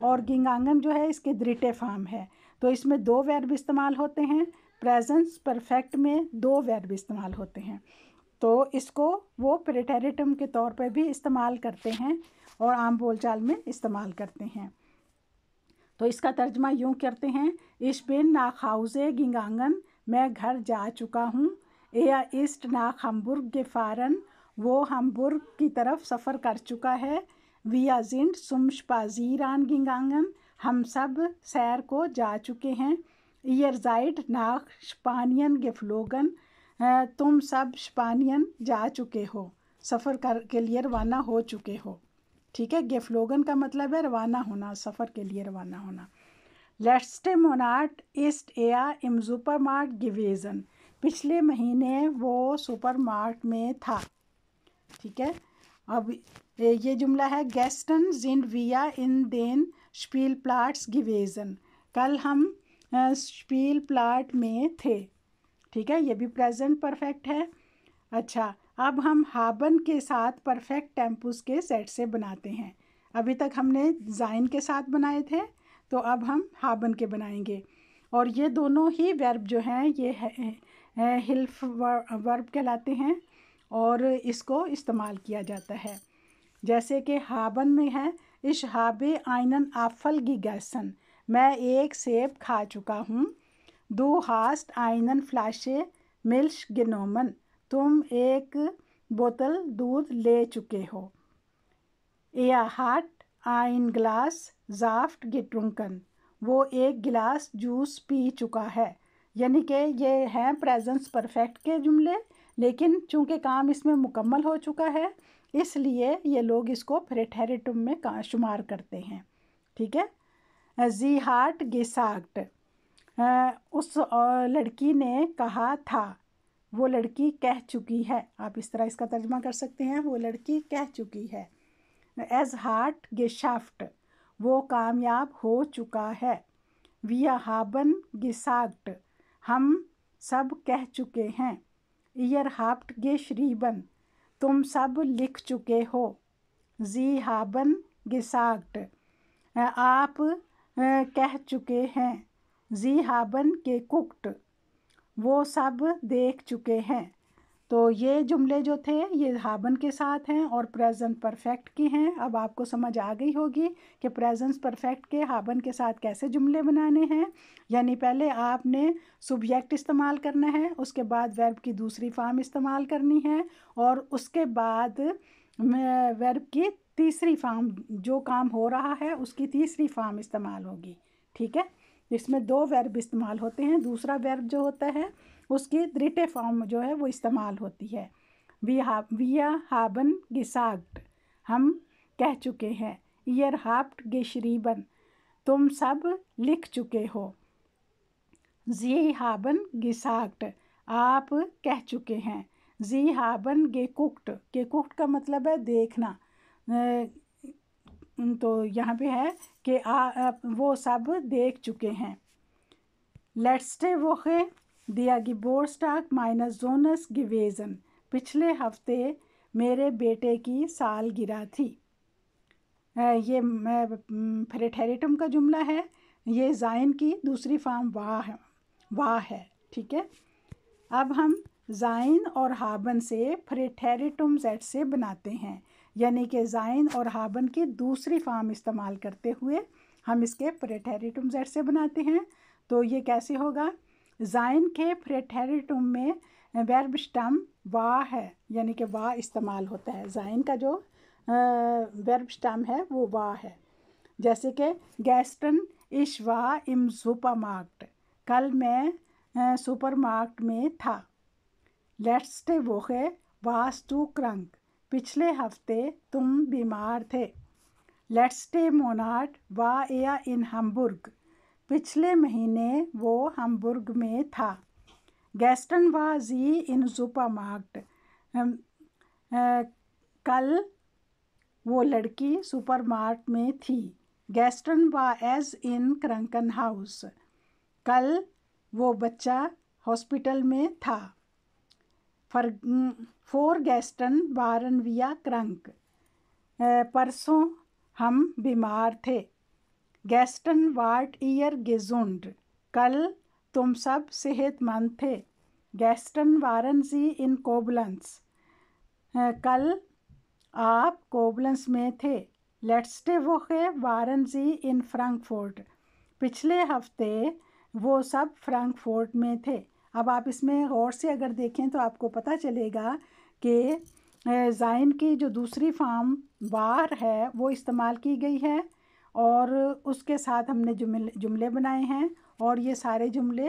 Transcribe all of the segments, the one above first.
اور گنگانگن جو ہے اس کے دریٹے فارم ہے، تو اس میں 2 ورب استعمال ہوتے ہیں. پریزنس پرفیکٹ میں 2 ورب استعمال ہوتے ہیں، تو اس کو وہ پریٹیریٹم کے طور پہ بھی استعمال کرتے ہیں اور عام بول چال میں استعمال کرتے ہیں. تو اس کا ترجمہ یوں کرتے ہیں: Ich bin nach Hause gegangen، میں گھر جا چکا ہوں. Er ist nach Hamburg gefahren، وہ ہمبرگ کی طرف سفر کر چکا ہے. Wir sind zum Spazieren gegangen، ہم سب سیر کو جا چکے ہیں. Ihr seid nach Spanien geflogen، تم سب اسپانین جا چکے ہو، سفر کے لیے روانہ ہو چکے ہو. ٹھیک ہے، گیفلوگن کا مطلب ہے روانہ ہونا، سفر کے لیے روانہ ہونا. Letzten Monat ist er im Supermarkt gewesen، پچھلے مہینے وہ سپر مارکٹ میں تھا. ٹھیک ہے، اب یہ جملہ ہے gestern sind wir in den Spielplatz gewesen، کل ہم اسپیل پلاٹ میں تھے. ٹھیک ہے، یہ بھی پریزنٹ پرفیکٹ ہے. اچھا، اب ہم ہابن کے ساتھ پرفیکٹ ٹیمپوز کے سیٹ سے بناتے ہیں. ابھی تک ہم نے زائن کے ساتھ بنائے تھے، تو اب ہم ہابن کے بنائیں گے. اور یہ دونوں ہی ورب جو ہیں یہ ہلف ورب کہلاتے ہیں اور اس کو استعمال کیا جاتا ہے. جیسے کہ ہابن میں ہے Ich habe einen Apfel gegessen، میں ایک سیب کھا چکا ہوں. Du hast einen Flasche Milch genommen، تم ایک بوتل دودھ لے چکے ہو. Er hat ein Glas Saft getrunken، وہ ایک گلاس جوس پی چکا ہے. یعنی کہ یہ ہیں پریزنس پرفیکٹ کے جملے، لیکن چونکہ کام اس میں مکمل ہو چکا ہے اس لیے یہ لوگ اس کو پریٹیریٹم میں شمار کرتے ہیں. ٹھیک ہے. Sie hat gesagt، اس لڑکی نے کہا تھا، وہ لڑکی کہہ چکی ہے. آپ اس طرح اس کا ترجمہ کر سکتے ہیں، وہ لڑکی کہہ چکی ہے. Es hat geschafft، وہ کامیاب ہو چکا ہے. Wir haben gesagt، ہم سب کہہ چکے ہیں. Ihr habt geschrieben، تم سب لکھ چکے ہو. Sie haben gesagt، آپ کہہ چکے ہیں. Sie haben geguckt، وہ سب دیکھ چکے ہیں. تو یہ جملے جو تھے یہ ہابن کے ساتھ ہیں اور پریزنٹ پرفیکٹ کی ہیں. اب آپ کو سمجھ آ گئی ہوگی کہ پریزنٹ پرفیکٹ کے ہابن کے ساتھ کیسے جملے بنانے ہیں. یعنی پہلے آپ نے سبجیکٹ استعمال کرنا ہے، اس کے بعد ورب کی دوسری فارم استعمال کرنی ہے، اور اس کے بعد ورب کی تیسری فارم، جو کام ہو رہا ہے اس کی تیسری فارم استعمال ہوگی. ٹھیک ہے، اس میں 2 ورب استعمال ہوتے ہیں. دوسرا ورب جو ہوتا ہے اس کی دریٹے فارم جو ہے وہ استعمال ہوتی ہے. Wir haben gesagt، ہم کہہ چکے ہیں. Ihr habt geschrieben، تم سب لکھ چکے ہو. Sie haben gesagt، آپ کہہ چکے ہیں. Sie haben geguckt، geguckt کا مطلب ہے دیکھنا. تو یہاں پہ ہے کہ وہ سب دیکھ چکے ہیں. Letzte Woche der Geburtstag meines Sohnes gewesen، پچھلے ہفتے میرے بیٹے کی سالگرہ تھی. یہ پریٹیریٹم کا جملہ ہے. یہ زائن کی دوسری فارم واہ ہے. ٹھیک ہے، اب ہم زائن اور ہابن سے پریٹیریٹم زیڈ سے بناتے ہیں. یعنی کہ زائن اور ہابن کی دوسری فارم استعمال کرتے ہوئے ہم اس کے پریٹیریٹم زیڈ سے بناتے ہیں. تو یہ کیسے ہوگا؟ زائن کے پریٹیریٹم میں ورب اسٹم وا ہے، یعنی کہ وا استعمال ہوتا ہے. زائن کا جو ورب اسٹم ہے وہ وا ہے. جیسے کہ Gaston ich war im Supermarkt، کل میں سپر مارکٹ میں تھا. Letzte Woche warst du krank، پچھلے ہفتے تم بیمار تھے. Letzte Monat war er in Hamburg، پچھلے مہینے وہ ہمبرگ میں تھا. Gestern war sie in Supermarkt، کل وہ لڑکی سپر مارکٹ میں تھی. Gestern war es in Krankenhaus، کل وہ بچہ ہاسپٹل میں تھا. Vorgestern waren wir krank، پرسوں ہم بیمار تھے. گیسٹن واٹ ایئر گیزونڈ، کل تم سب صحت مند تھے. گیسٹن وارن زی ان کوبلنس، کل آپ کوبلنس میں تھے. لیٹسٹے ووخے وارن زی ان فرانکفورٹ، پچھلے ہفتے وہ سب فرانکفورٹ میں تھے. اب آپ اس میں غور سے اگر دیکھیں تو آپ کو پتہ چلے گا کہ زائن کی جو دوسری فارم وار ہے وہ استعمال کی گئی ہے، اور اس کے ساتھ ہم نے جملے بنائے ہیں، اور یہ سارے جملے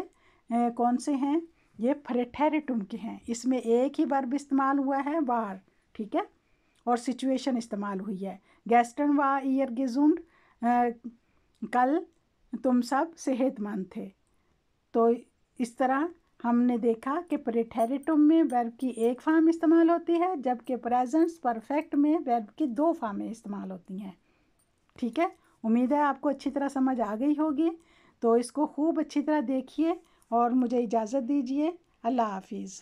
کون سے ہیں؟ یہ پریٹیریٹم کے ہیں. اس میں ایک ہی ورب استعمال ہوا ہے، وار، ٹھیک ہے، اور سچویشن استعمال ہوئی ہے. گیسٹن وا ایئر گیزونڈ، کل تم سب صحت مند تھے. تو اس طرح ہم نے دیکھا کہ پریٹیریٹم میں ورب کی ایک فارم استعمال ہوتی ہے، جبکہ پریزنٹ پرفیکٹ میں ورب کی دو فارمیں استعمال ہوتی ہیں. ٹھیک ہے، امید ہے آپ کو اچھی طرح سمجھ آ گئی ہوگی. تو اس کو خوب اچھی طرح دیکھیے اور مجھے اجازت دیجیے. اللہ حافظ.